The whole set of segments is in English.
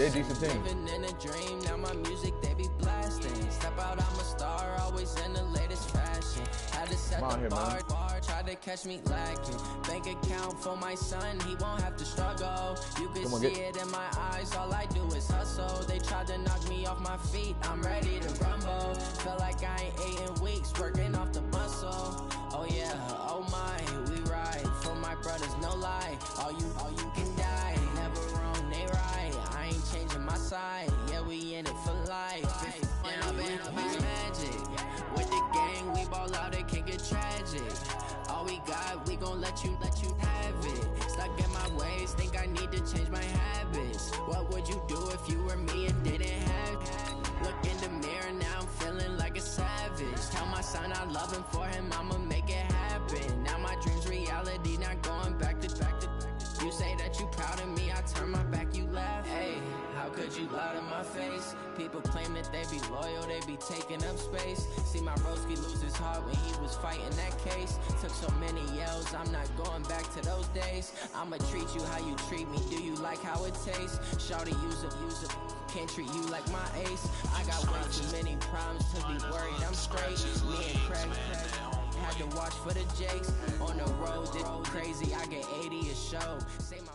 They're a decent team. Living in a dream, now my music they be blasting. Step out, I'm a star, always in the latest fashion. Had to set the bar, try to catch me lacking. Bank account for my son, he won't have to struggle. You can see it in my eyes, all I do is hustle. They tried to knock me off my feet, I'm ready to rumble. Feel like I ain't ate in weeks, working off the muscle. Oh yeah, oh my, we ride for my brothers, no lie. All you can die, never wrong, they right. I ain't changing my side, yeah, we in it for life. And I've been magic with the gang, we ball out, it can get tragic. All we got, we gon' let you have it. Stuck in my ways, think I need to change my habits. What would you do if you were me and didn't have it? Look in the mirror, now I'm feeling like a savage. Tell my son I love him, for him I'ma make it happen. Now my dream's reality, not going back to. You say that you proud of me, I turn my back, you laugh. Hey, how could you lie to my face? People claim that they be loyal, they be taking up space. See my broski lose his heart when he was fighting that case. Took so many yells, I'm not going back to those days. I'ma treat you how you treat me, do you like how it tastes? Shawty, use it, can't treat you like my ace. I got way too many problems to be worried, I'm straight. Me and Craig had to watch for the Jakes. On the road, it's crazy, I get 80 a show. Say my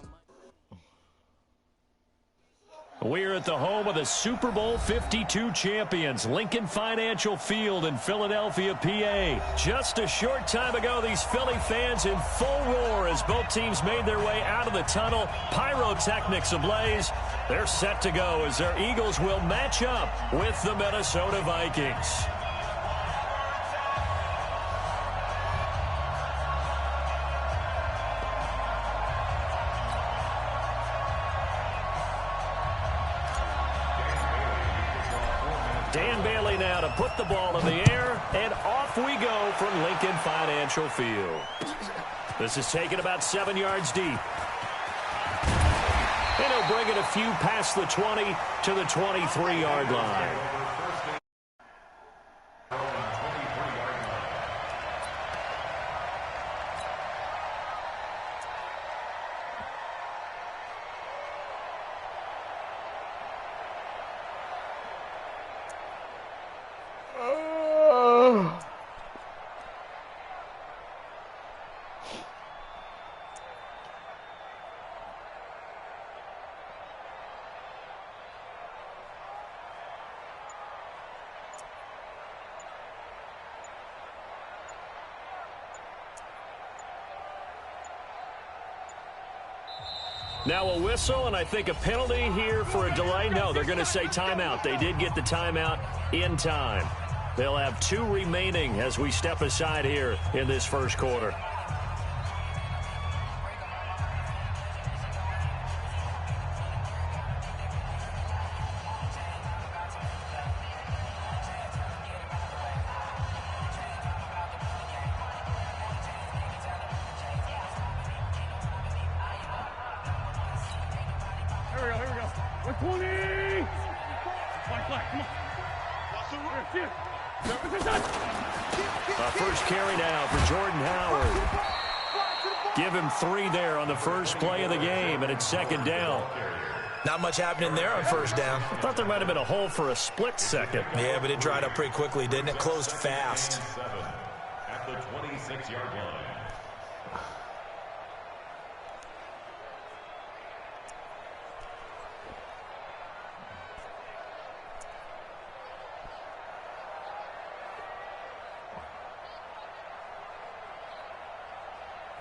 We're at the home of the Super Bowl 52 champions, Lincoln Financial Field in Philadelphia, PA. Just a short time ago, these Philly fans in full roar as both teams made their way out of the tunnel. Pyrotechnics ablaze. They're set to go as their Eagles will match up with the Minnesota Vikings. Dan Bailey now to put the ball in the air, and off we go from Lincoln Financial Field. This is taken about 7 yards deep. And he'll bring it a few past the 20 to the 23-yard line. Now a whistle, and I think a penalty here for a delay. No, they're going to say timeout. They did get the timeout in time. They'll have 2 remaining as we step aside here in this first quarter. First carry now for Jordan Howard. Give him 3 there on the first play of the game, and it's second down. Not much happening there on first down. I thought there might have been a hole for a split second. Yeah, but it dried up pretty quickly, didn't it? Closed fast. At the 26-yard line.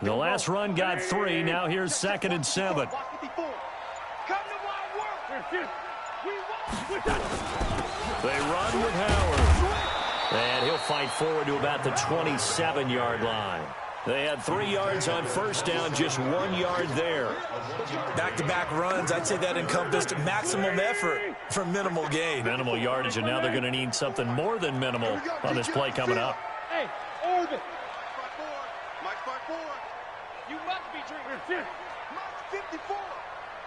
The last run got 3. Now here's 2nd and 7. They run with Howard. And he'll fight forward to about the 27-yard line. They had 3 yards on first down, just 1 yard there. Back-to-back runs, I'd say that encompassed maximum effort for minimal gain. Minimal yardage, and now they're going to need something more than minimal on this play coming up. Hey, Orbit. You must be drinking. Mike 54.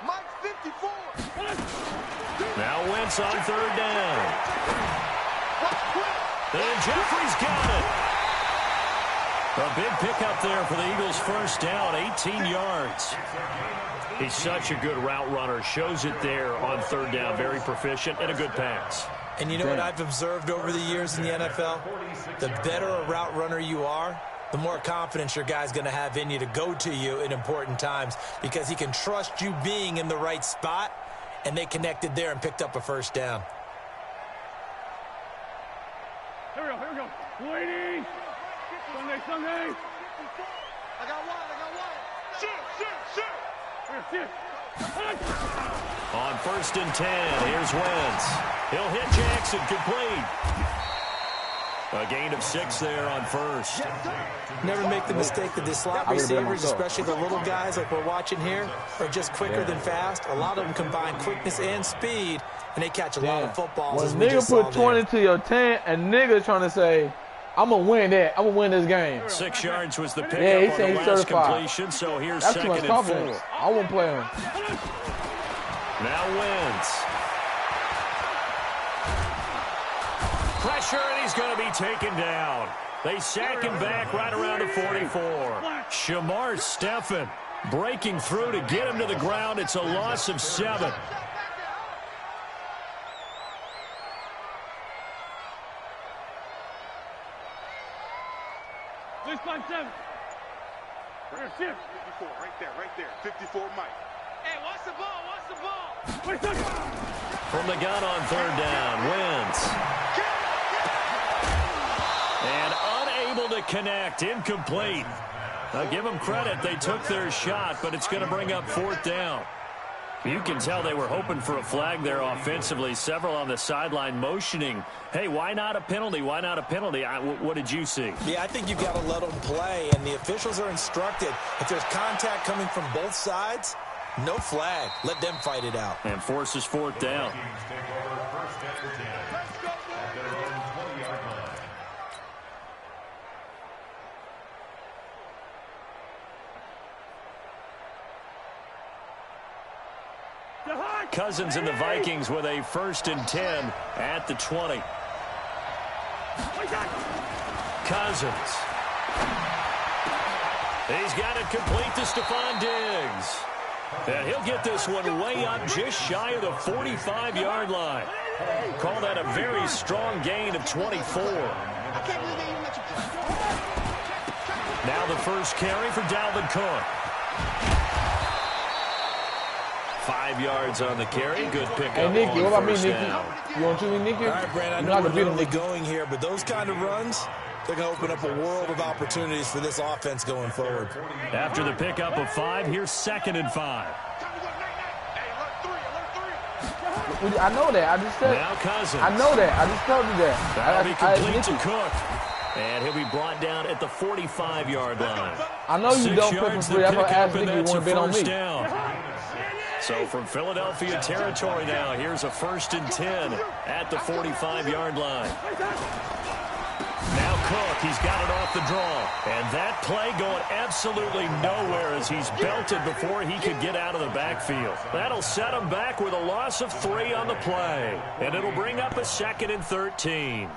Mike 54. Now Wentz on 3rd down. And Jeffrey's got it. A big pickup there for the Eagles' first down, 18 yards. He's such a good route runner. Shows it there on third down. Very proficient and a good pass. And you know what I've observed over the years in the NFL? The better a route runner you are, the more confidence your guy's going to have in you to go to you in important times because he can trust you being in the right spot, and they connected there and picked up a first down. Here we go. Ladies. Sunday. I got one. Shoot. On 1st and 10, here's Wentz. He'll hit Jackson, complete. A gain of 6 there on first. Never make the mistake that the slot receivers, especially the little guys like we're watching here, are just quicker than fast. A lot of them combine quickness and speed, and they catch a lot of footballs. When nigga put 20 to your 10, and nigga trying to say, I'm going to win that. I'm going to win this game. 6 yards was the pickup on the last completion, so here's That's 2nd and 4. I won't play him. Now Wentz. Pressure, and he's going to be taken down. They sack him back right around the 44. Shamar Stephen breaking through to get him to the ground. It's a loss of 7. Right there. 54, Mike. Hey, watch the ball. From the gun on third down, Wentz. And unable to connect, incomplete. Now give them credit, they took their shot, but it's going to bring up 4th down. You can tell they were hoping for a flag there offensively. Several on the sideline motioning, hey, why not a penalty? Why not a penalty? What did you see? Yeah, I think you've got to let them play, and the officials are instructed. If there's contact coming from both sides, no flag. Let them fight it out. And forces 4th down. Cousins and the Vikings with a 1st and 10 at the 20. Cousins. He's got it complete to Stephon Diggs. And he'll get this one way up just shy of the 45-yard line. Call that a very strong gain of 24. Now the first carry for Dalvin Cook. 5 yards on the carry. Good pickup. Hey, Nicky, what about me, Nicky? Down. You want to choose me, Nicky? All right, Brandon, I know we're literally going here, but those kind of runs, they're going to open up a world of opportunities for this offense going forward. After the pickup of 5, here's 2nd and 5. I know that. I just said. Now Cousins. I know that. I just told you that. That'll be complete to Cook. And he'll be brought down at the 45-yard line. I know you don't pick for free. That's why I asked Nicky you want to bet on me. Down. So from Philadelphia territory now, here's a 1st and 10 at the 45-yard line. Now Cook, he's got it off the draw. And that play going absolutely nowhere as he's belted before he could get out of the backfield. That'll set him back with a loss of 3 on the play. And it'll bring up a 2nd and 13.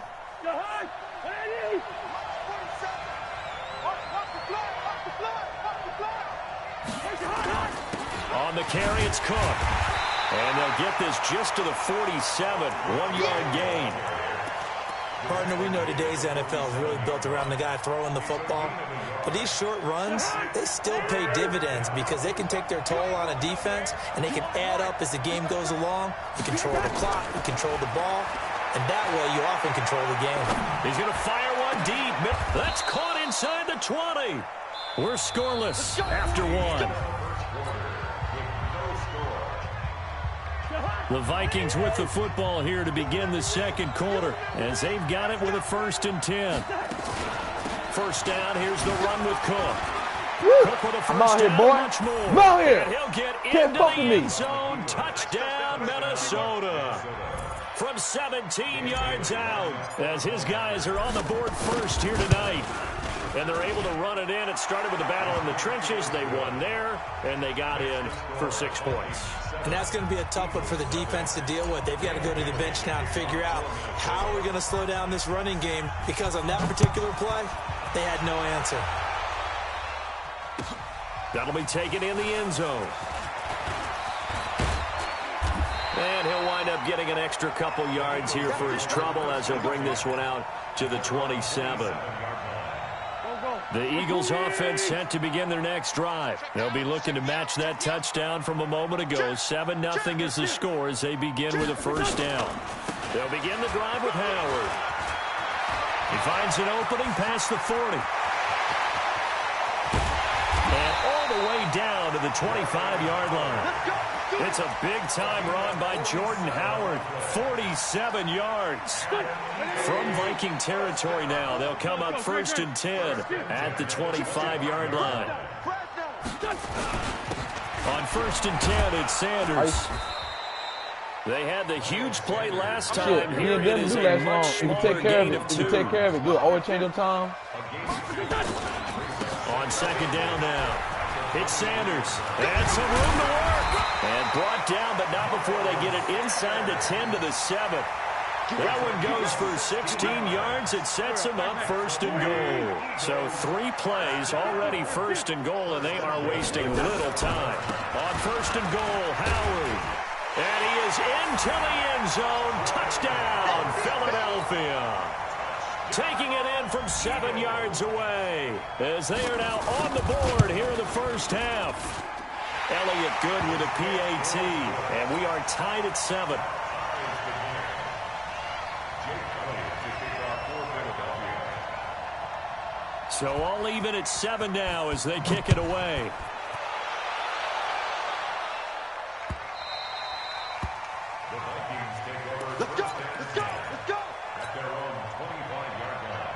On the carry, it's Cook. And they'll get this just to the 47, 1-yard gain. Partner, we know today's NFL is really built around the guy throwing the football. But these short runs, they still pay dividends because they can take their toll on a defense, and they can add up as the game goes along. You control the clock, you control the ball, and that way you often control the game. He's going to fire one deep. That's caught inside the 20. We're scoreless after 1. The Vikings with the football here to begin the 2nd quarter as they've got it with a 1st and 10. First down, here's the run with Cook. Cook with a first down, much more. I'm out here. And he'll get Can't into the me. end zone. Touchdown, Minnesota. From 17 yards out as his guys are on the board first here tonight. And they're able to run it in. It started with a battle in the trenches. They won there, and they got in for 6 points. And that's going to be a tough one for the defense to deal with. They've got to go to the bench now and figure out how we're going to slow down this running game, because on that particular play, They had no answer. That'll be taken in the end zone. And he'll wind up getting an extra couple yards here for his trouble as he'll bring this one out to the 27. The Eagles offense set to begin their next drive. They'll be looking to match that touchdown from a moment ago. 7-0 is the score as they begin with a first down. They'll begin the drive with Howard. He finds an opening past the 40. And all the way down to the 25-yard line. It's a big-time run by Jordan Howard. 47 yards. From Viking territory now, they'll come up 1st and 10 at the 25-yard line. On 1st and 10, it's Sanders. They had the huge play last time. Here it is a much smaller gain of 2. You take care of it. Good. Always change your time. On 2nd down now. It's Sanders. And some room to work. And brought down, but not before they get it inside the 10 to the 7. That one goes for 16 yards. It sets them up 1st and goal. So 3 plays already 1st and goal, and they are wasting little time. On 1st and goal, Howard. And he is into the end zone. Touchdown, Philadelphia. Taking it in from 7 yards away as they are now on the board here in the first half. Elliott good with a PAT, and we are tied at 7. So all even at 7 now as they kick it away. Let's go, let's go, let's go. At their own 25-yard line.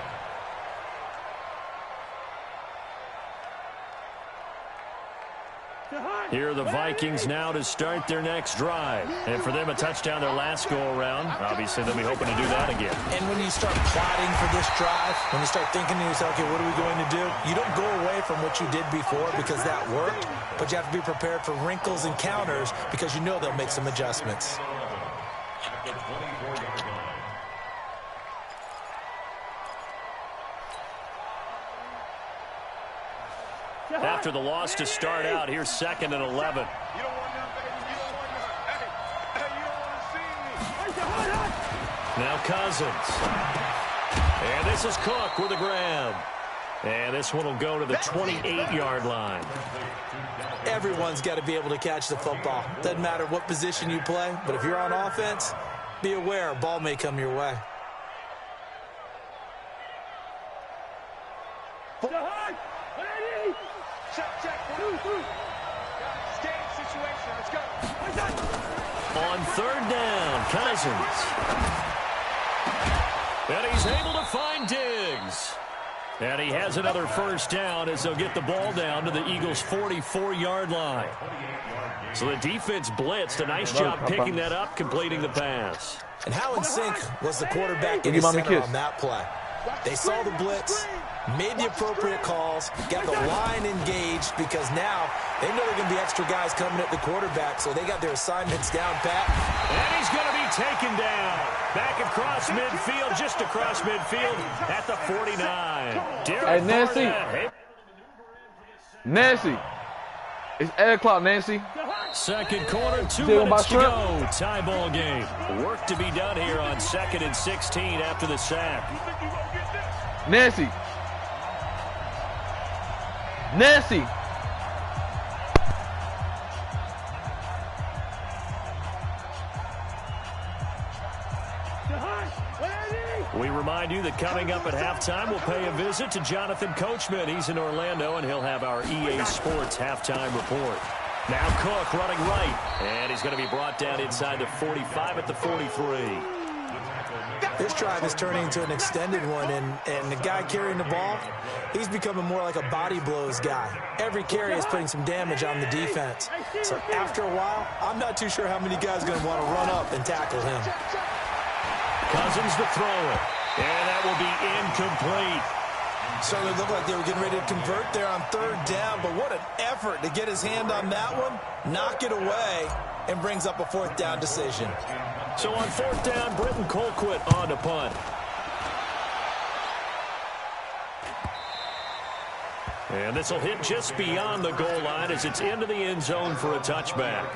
Here are the Vikings now to start their next drive. And for them, a touchdown their last go-around. Obviously, they'll be hoping to do that again. And when you start plotting for this drive, when you start thinking to yourself, okay, what are we going to do? You don't go away from what you did before because that worked, but you have to be prepared for wrinkles and counters because you know they'll make some adjustments. At the 24-yard line. After the loss to start out, here's 2nd and 11. You don't want none, baby. You don't want none. Hey, you don't want to see me. Now Cousins. And this is Cook with a grab. And this one will go to the 28-yard line. Everyone's got to be able to catch the football. Doesn't matter what position you play, but if you're on offense, be aware a ball may come your way. Check. Game situation. Let's go. On 3rd down, Cousins. And he's able to find Diggs. And he has another first down as they'll get the ball down to the Eagles' 44-yard line. So the defense blitzed. A nice job picking that up, completing the pass. And how in sync was the quarterback in the center on that play? They saw the blitz, made the appropriate calls, got the line engaged because now they know there are going to be extra guys coming at the quarterback, so they got their assignments down pat. And he's going to be taken down. Back across midfield, just across midfield at the 49. Hey, Nancy. It's 8 o'clock, Nancy. 2nd quarter, 2 minutes to go. Tie ball game. Work to be done here on 2nd and 16 after the sack. Nancy. We remind you that coming up at halftime, we'll pay a visit to Jonathan Coachman. He's in Orlando, and he'll have our EA Sports halftime report. Now Cook running right, and he's going to be brought down inside the 45 at the 43. This drive is turning into an extended one, and the guy carrying the ball, he's becoming more like a body blows guy. Every carry is putting some damage on the defense. So after a while, I'm not too sure how many guys are going to want to run up and tackle him. Cousins to throw it, and that will be incomplete. So it looked like they were getting ready to convert there on 3rd down, but what an effort to get his hand on that one, knock it away, and brings up a 4th down decision. So on 4th down, Britton Colquitt on to punt. And this will hit just beyond the goal line as it's into the end zone for a touchback.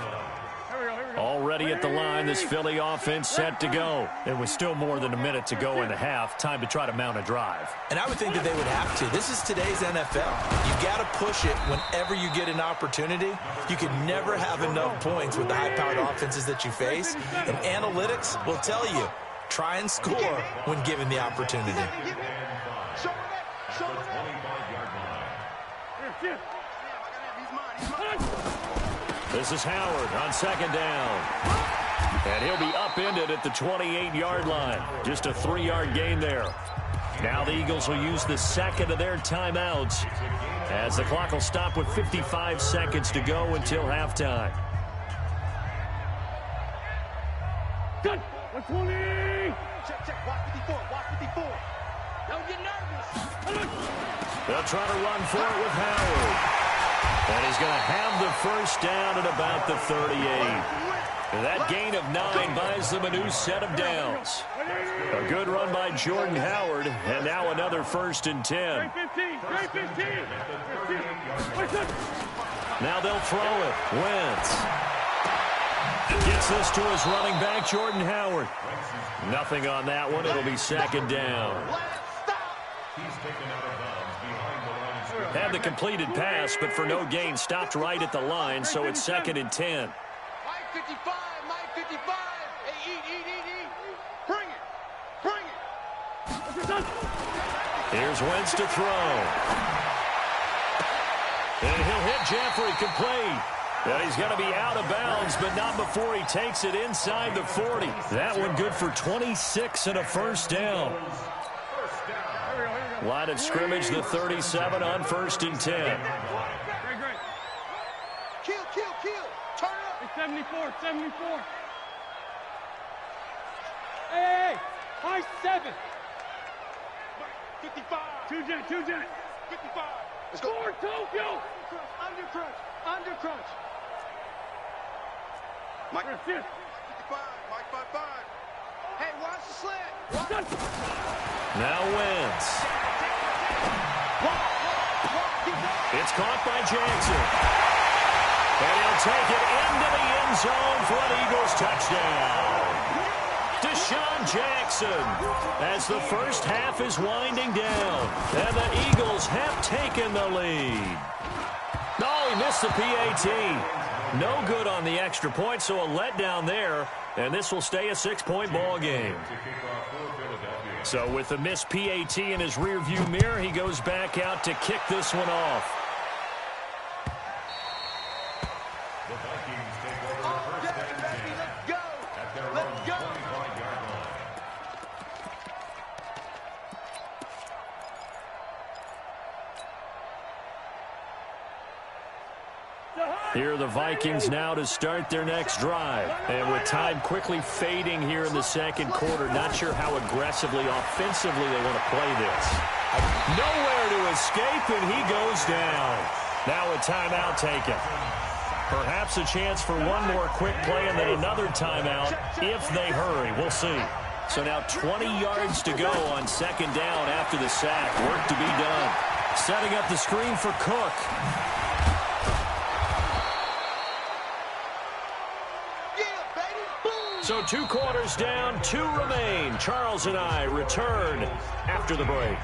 Already at the line, this Philly offense set to go. And with still more than a minute to go in the half, time to try to mount a drive. And I would think that they would have to. This is today's NFL. You've got to push it whenever you get an opportunity. You can never have enough points with the high-powered offenses that you face. And analytics will tell you, try and score when given the opportunity. This is Howard on second down. And he'll be upended at the 28-yard line. Just a 3-yard gain there. Now the Eagles will use the second of their timeouts as the clock will stop with 55 seconds to go until halftime. Good. 120. Check. Watch 54. Watch 54. Don't get nervous. They'll try to run for it with Howard. And he's going to have the first down at about the 38. That gain of 9 buys them a new set of downs. A good run by Jordan Howard, and now another 1st and 10. Now they'll throw it. Wentz gets this to his running back, Jordan Howard. Nothing on that one. It'll be 2nd down. Had the completed pass, but for no gain, stopped right at the line, so it's 2nd and 10. Mike 55, Mike 55. Hey, eat. Bring it. Here's Wentz to throw. And he'll hit Jeffrey complete. And he's going to be out of bounds, but not before he takes it inside the 40. That one good for 26 and a 1st down. Line of scrimmage, the 37 on 1st and 10. Great. Kill. Turn it up. 74. Hey. High 7. 55. Two jet. 55. Let's go. Score, Tokyo. Under crunch. Mike. 55. Mike 55. Hey, watch the slant. Now Wentz. It's caught by Jackson. And he'll take it into the end zone for an Eagles touchdown. Deshaun Jackson, as the first half is winding down. And the Eagles have taken the lead. Oh, he missed the PAT. No good on the extra point, so a letdown there. And this will stay a 6-point ball game. So with the missed PAT in his rearview mirror, he goes back out to kick this one off. The Vikings take over first and 10 at their own 25-yard line. Here are the Vikings now to start their next drive. And with time quickly fading here in the second quarter, not sure how aggressively, offensively they want to play this. Nowhere to escape, and he goes down. Now a timeout taken. Perhaps a chance for one more quick play and then another timeout if they hurry. We'll see. So now 20 yards to go on 2nd down after the sack. Work to be done. Setting up the screen for Cook. So 2 quarters down, 2 remain. Charles and I return after the break.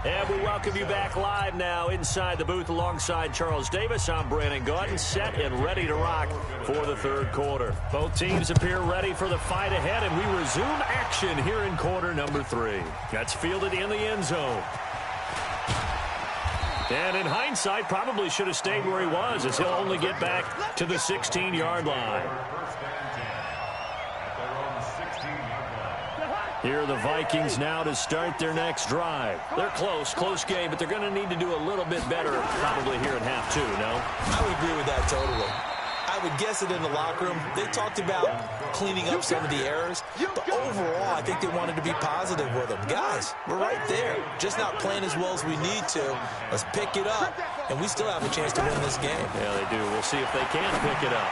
And we welcome you back live now inside the booth alongside Charles Davis. I'm Brandon Gordon, set and ready to rock for the 3rd quarter. Both teams appear ready for the fight ahead, and we resume action here in quarter number 3. That's fielded in the end zone. And in hindsight, probably should have stayed where he was, as he'll only get back to the 16-yard line. Here are the Vikings now to start their next drive. They're close game, but they're going to need to do a little bit better probably here in half 2, no? I would agree with that totally. I would guess it in the locker room. They talked about cleaning up some of the errors, but overall, I think they wanted to be positive with them. Guys, we're right there. Just not playing as well as we need to. Let's pick it up, and we still have a chance to win this game. Yeah, they do. We'll see if they can pick it up.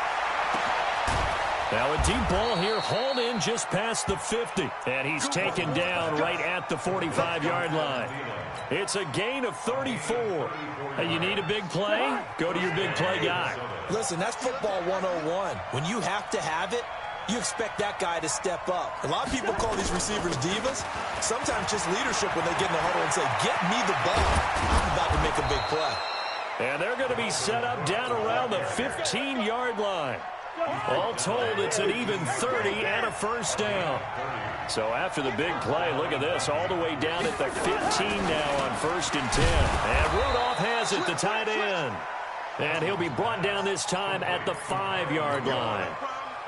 Now a deep ball here, hauled in run just past the 50. And he's taken down right at the 45-yard line. It's a gain of 34. Hey, you need a big play? Go to your big play guy. Listen, that's football 101. When you have to have it, you expect that guy to step up. A lot of people call these receivers divas. Sometimes just leadership when they get in the huddle and say, get me the ball. I'm about to make a big play. And they're going to be set up down around the 15-yard line. All told, it's an even 30 and a first down. So after the big play, look at this, all the way down at the 15 now on 1st and 10. And Rudolph has it, the tight end. And he'll be brought down this time at the 5-yard line.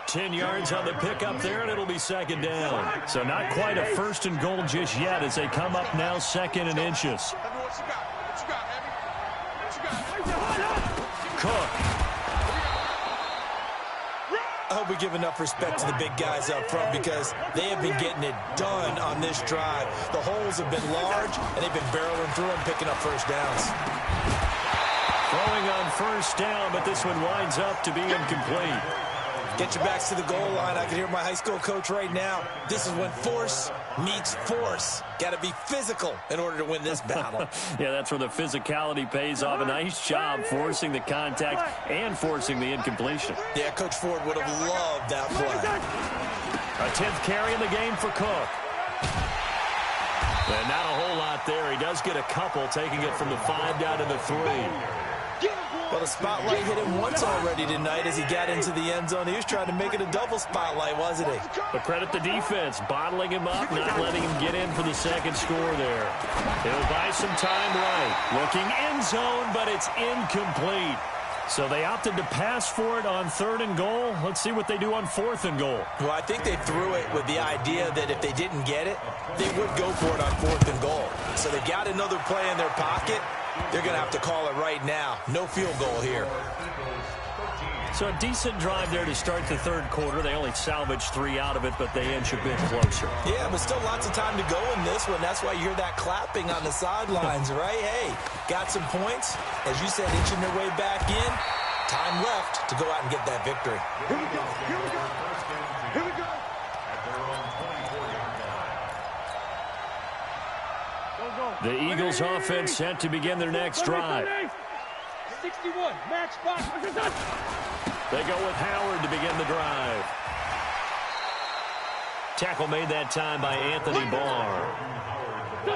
10 yards on the pickup there, and it'll be 2nd down. So not quite a 1st and goal just yet as they come up now 2nd and inches. Cook. I hope we give enough respect to the big guys up front because they have been getting it done on this drive. The holes have been large, and they've been barreling through them, picking up first downs. Throwing on 1st down, but this one winds up to be incomplete. Get your backs to the goal line. I can hear my high school coach right now. This is when force meets force. Got to be physical in order to win this battle. Yeah, that's where the physicality pays off. A nice job forcing the contact and forcing the incompletion. Yeah, Coach Ford would have loved that play. A 10th carry in the game for Cook. And not a whole lot there. He does get a couple, taking it from the 5 down to the 3. Well, the spotlight hit him once already tonight as he got into the end zone. He was trying to make it a double spotlight, wasn't he? But credit the defense, bottling him up, not letting him get in for the 2nd score there. He'll buy some time right. Looking end zone, but it's incomplete. So they opted to pass for it on 3rd and goal. Let's see what they do on 4th and goal. Well, I think they threw it with the idea that if they didn't get it, they would go for it on 4th and goal. So they've got another play in their pocket. They're going to have to call it right now. No field goal here. So a decent drive there to start the 3rd quarter. They only salvaged 3 out of it, but they inch a bit closer. Yeah, but still lots of time to go in this one. That's why you hear that clapping on the sidelines, right? Hey, got some points. As you said, inching their way back in. Time left to go out and get that victory. Here we go. Here we go. Here we go. The Eagles offense set to begin their next drive. 61, match box. They go with Howard to begin the drive. Tackle made that time by Anthony Barr.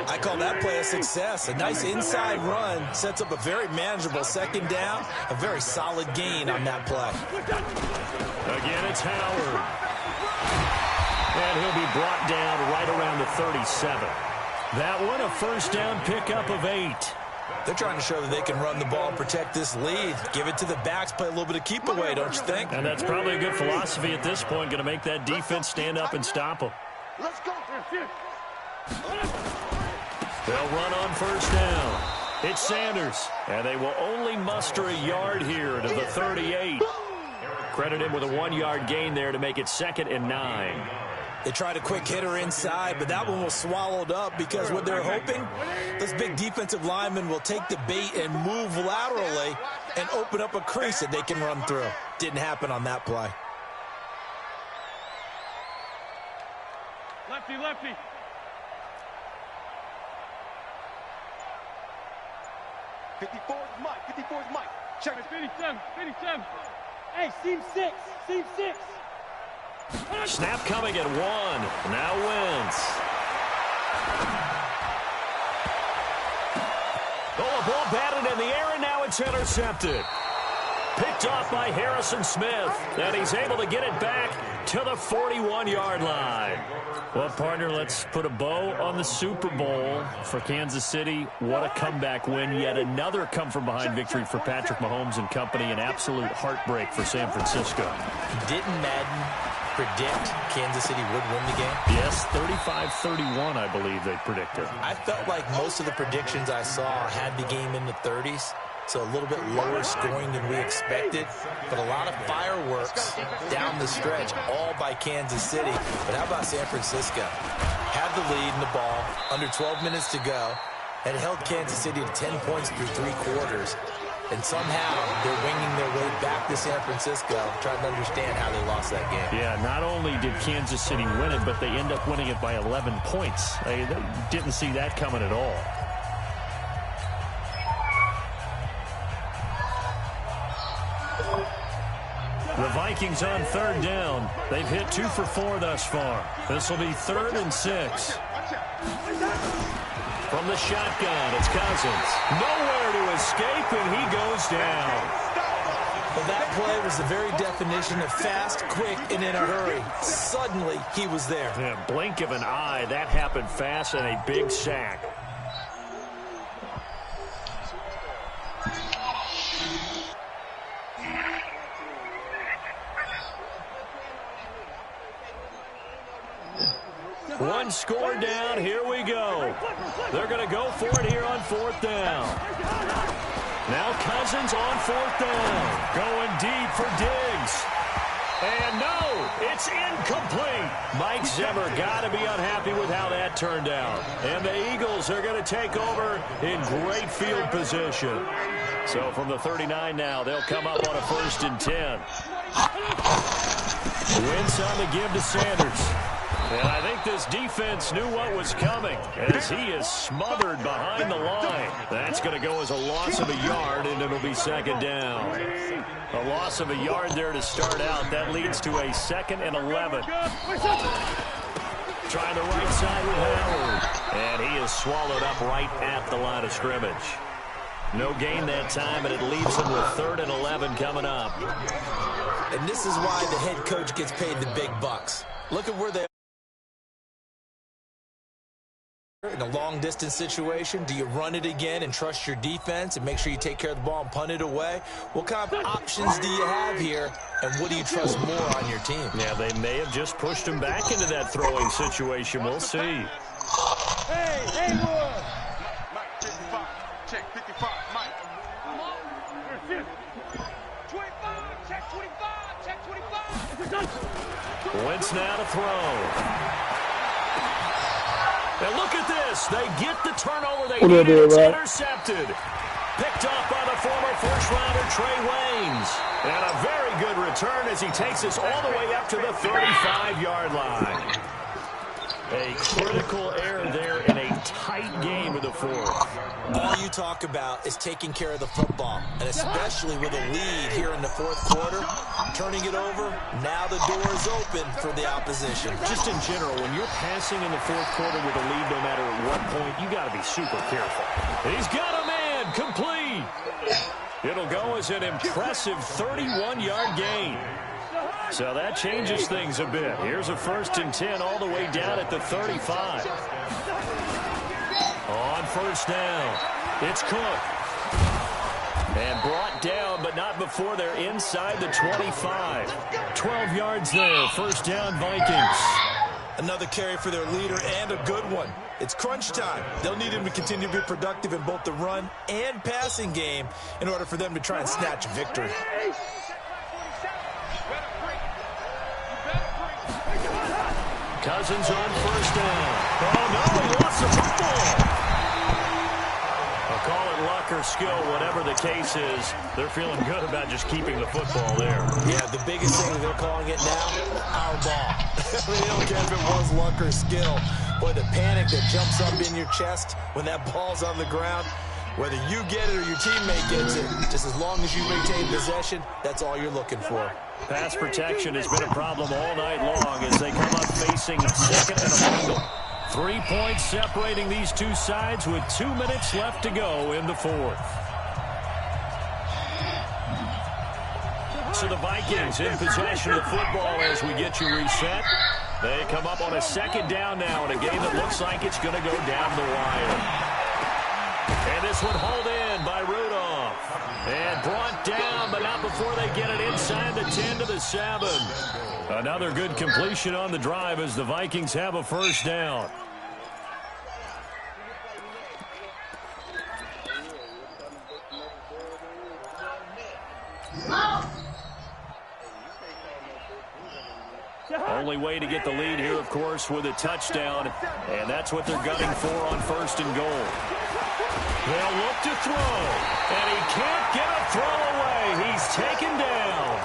I call that play a success. A nice inside run sets up a very manageable 2nd down. A very solid gain on that play. Again, it's Howard. And he'll be brought down right around the 37. That one, a 1st down pickup of 8. They're trying to show that they can run the ball and protect this lead. Give it to the backs, play a little bit of keep away, don't you think? And that's probably a good philosophy at this point, going to make that defense stand up and stop them. Let's go. They'll run on 1st down. It's Sanders, and they will only muster a yard here to the 38. Credit him with a 1-yard gain there to make it 2nd and 9. They tried a quick hitter inside, but that one was swallowed up because what they're hoping, this big defensive lineman will take the bait and move laterally and open up a crease that they can run through. Didn't happen on that play. Lefty, lefty. '54's Mike. Check it. 57. Hey, seam 6. Snap coming at 1. Now Wentz. Oh, a ball batted in the air, and now it's intercepted. Picked off by Harrison Smith. And he's able to get it back to the 41-yard line. Well, partner, let's put a bow on the Super Bowl for Kansas City. What a comeback win. Yet another come-from-behind victory for Patrick Mahomes and company. An absolute heartbreak for San Francisco. Didn't Madden predict Kansas City would win the game? Yes, 35-31, I believe they predicted. I felt like most of the predictions I saw had the game in the 30s. So a little bit lower scoring than we expected, but a lot of fireworks down the stretch, all by Kansas City. But how about San Francisco? Had the lead in the ball, under 12 minutes to go, and held Kansas City to 10 points through 3 quarters. And somehow they're winging their way back to San Francisco, trying to understand how they lost that game. Yeah, not only did Kansas City win it, but they end up winning it by 11 points. They didn't see that coming at all. The Vikings on third down. They've hit 2 for 4 thus far. This will be 3rd and 6. From the shotgun, it's Cousins. Nowhere to escape, and he goes down. Well, that play was the very definition of fast, quick, and in a hurry. Suddenly, he was there. Yeah, blink of an eye. That happened fast and a big sack. One score down. Here we go. They're going to go for it here on 4th down. Now Cousins on 4th down. Going deep for Diggs. And no, it's incomplete. Mike Zimmer got to be unhappy with how that turned out. And the Eagles are going to take over in great field position. So from the 39 now, they'll come up on a 1st and 10. Wentz on the give to Sanders. And I think this defense knew what was coming as he is smothered behind the line. That's going to go as a loss of a yard, and it'll be 2nd down. A loss of a yard there to start out. That leads to a 2nd and 11. Trying the right side with Howard. And he is swallowed up right at the line of scrimmage. No gain that time, and it leaves him with 3rd and 11 coming up. And this is why the head coach gets paid the big bucks. Look at where they are. In a long-distance situation, do you run it again and trust your defense and make sure you take care of the ball and punt it away? What kind of options do you have here, and what do you trust more on your team? Yeah, they may have just pushed him back into that throwing situation. We'll see. Hey, boy. Mike, 55. Check 55, Mike. 25, check 25, check 25. Wentz now to throw. And look at this. They get the turnover. They need it. It's intercepted. Picked off by the former first-rounder Trey Waynes. And a very good return as he takes us all the way up to the 35-yard line. A critical error there in a tight game of the 4th. All you talk about is taking care of the football, and especially with a lead here in the 4th quarter, turning it over, now the door is open for the opposition. Just in general, when you're passing in the 4th quarter with a lead, no matter at what point, you got to be super careful. He's got a man, complete. It'll go as an impressive 31-yard gain. So that changes things a bit. Here's a 1st and 10 all the way down at the 35. On 1st down, it's Cook. And brought down, but not before they're inside the 25. 12 yards there, 1st down Vikings. Another carry for their leader and a good one. It's crunch time. They'll need him to continue to be productive in both the run and passing game in order for them to try and snatch victory. Cousins on 1st down. Oh, no, he lost the football. I'll call it luck or skill, whatever the case is. They're feeling good about just keeping the football there. Yeah, the biggest thing they're calling it now, our ball. They don't care if it was luck or skill. Boy, the panic that jumps up in your chest when that ball's on the ground, whether you get it or your teammate gets it, just as long as you retain possession, that's all you're looking for. Pass protection has been a problem all night long as they come up facing 2nd and a final. 3 points separating these two sides with 2 minutes left to go in the 4th. So the Vikings in possession of the football as we get you reset. They come up on a 2nd down now in a game that looks like it's going to go down the wire. And this one hauled in by Rudolph. And brought down, but not before they get it inside the 10 to the 7. Another good completion on the drive as the Vikings have a 1st down. Only way to get the lead here, of course, with a touchdown. And that's what they're gunning for on 1st and goal. They'll look to throw, and he can't get a throw away. He's taken down.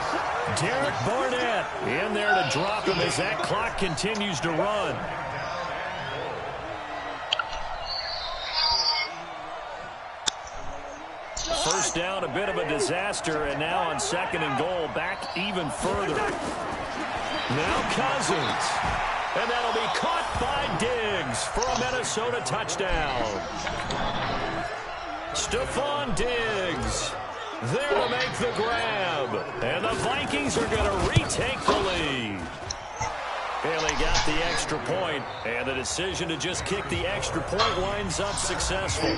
Derek Barnett in there to drop him as that clock continues to run. First down, a bit of a disaster, and now on 2nd and goal, back even further. Now Cousins, and that'll be caught by Diggs for a Minnesota touchdown. Stephon Diggs there to make the grab, and the Vikings are going to retake the lead. Bailey got the extra point, and the decision to just kick the extra point winds up successful.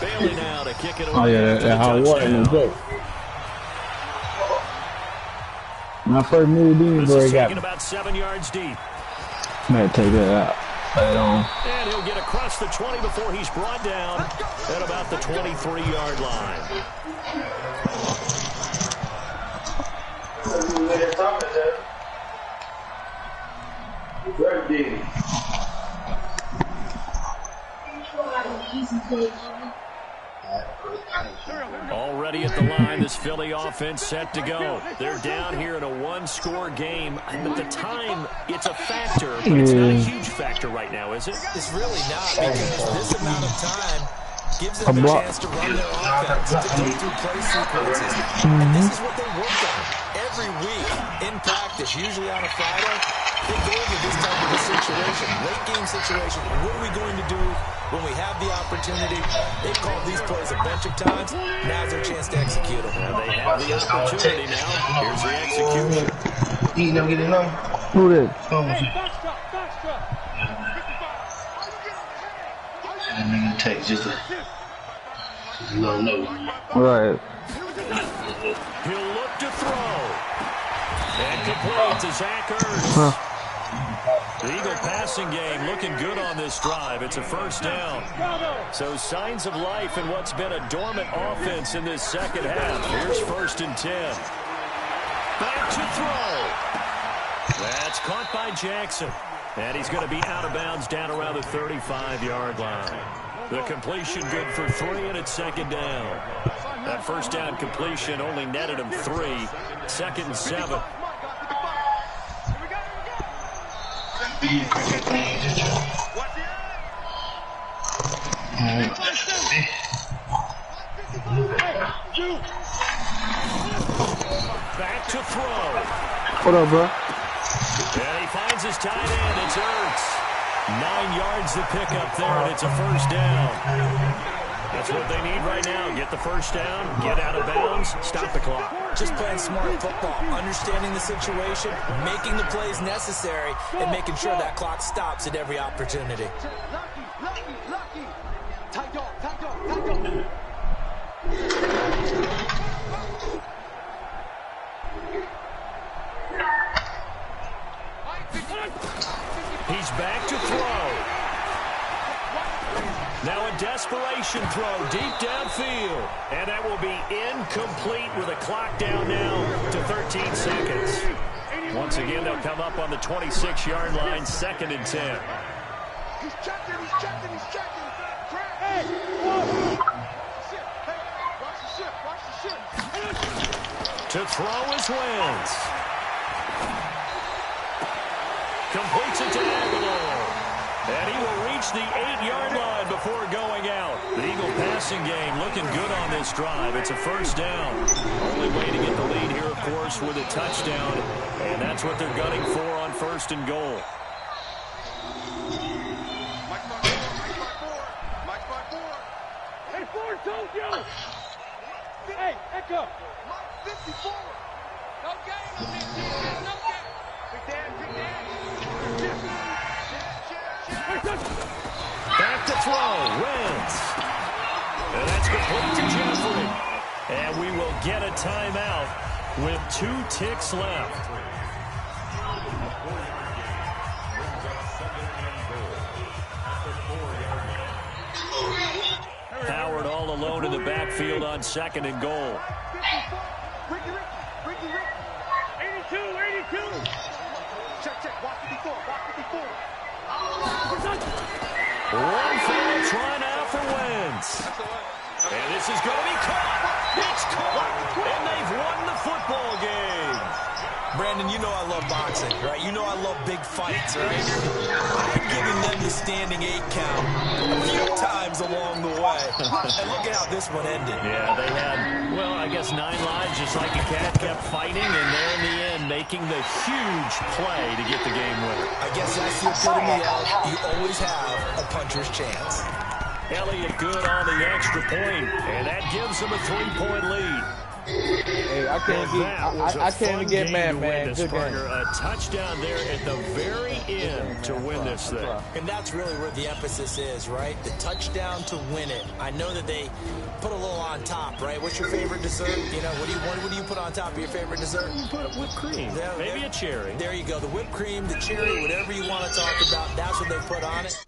Bailey now to kick it away. Oh yeah, that hot water in the joke. My first move, This is taken about 7 yards deep. Might take that out. Play it on. And he'll get across the 20 before he's brought down at about the 23-yard line. Already at the line, this Philly offense set to go. They're down here in a one-score game. At the time, it's a factor, but it's not a huge factor right now, is it? It's really not, because this amount of time gives them a chance to run their offense, to go through play sequences. And this is what they work on every week in practice, usually on a Friday. They go over this type of a situation, late game situation. What are we going to do when we have the opportunity? They've called these plays a bunch of times. Now's their chance to execute them. And they have the opportunity now. Here's the execution. You never get it on? Who did? I'm gonna take just a little note. Right. He'll look to throw. And complete to Zach Ertz. The Eagle passing game looking good on this drive. It's a first down. So signs of life in what's been a dormant offense in this second half. Here's 1st and 10. Back to throw. That's caught by Jackson. And he's going to be out of bounds down around the 35-yard line. The completion good for 3, and it's 2nd down. That first down completion only netted him 3. 2nd and 7. Back to throw. What up, bro? And he finds his tight end. It's Ertz. 9 yards to pick up there, and it's a first down. That's what they need right now. Get the first down, get out of bounds, stop the clock. Just playing smart football, understanding the situation, making the plays necessary, and making sure that clock stops at every opportunity. Lucky. Tight dog. He's back to throw. Now a desperation throw deep downfield. And that will be incomplete with a clock down now to 13 seconds. Once again, they'll come up on the 26-yard line, 2nd and 10. He's checking. Hey, watch the shit. To throw is Wentz. Completes it to Aguilar. And he will reach the 8-yard line before going out. The Eagle passing game looking good on this drive. It's a first down. Only way to get the lead here, of course, with a touchdown. And that's what they're gunning for on 1st and goal. Mike by four. Hey, Ford told you. Hey, Echo. Mike 54. No game on this team. No game. Big Dan. Back to throw, Wentz. And that's complete to Jeffrey. And we will get a timeout with 2 ticks left. Howard all alone in the backfield on 2nd and goal. Ricky. 82. Check. Watch 54. One foul trying out for Wentz. And this is going to be caught. It's caught. And they've won the football game. Brandon, you know I love boxing, right? You know I love big fights, right? I'm giving them the standing 8 count a few times along the way. And look at how this one ended. Yeah, they had, well, I guess 9 lives, just like a cat, kept fighting, and there in the end making the huge play to get the game winner. I guess that's the epitome of you always have a puncher's chance. Elliott good on the extra point, and that gives them a 3-point lead. Hey, I can't even get mad, man. Good game. A touchdown there at the very end to win this thing. And that's really where the emphasis is, right? The touchdown to win it. I know that they put a little on top, right? What's your favorite dessert? You know, what do you put on top of your favorite dessert? You put whipped cream. Maybe a cherry. There you go. The whipped cream, the cherry, whatever you want to talk about, that's what they put on it.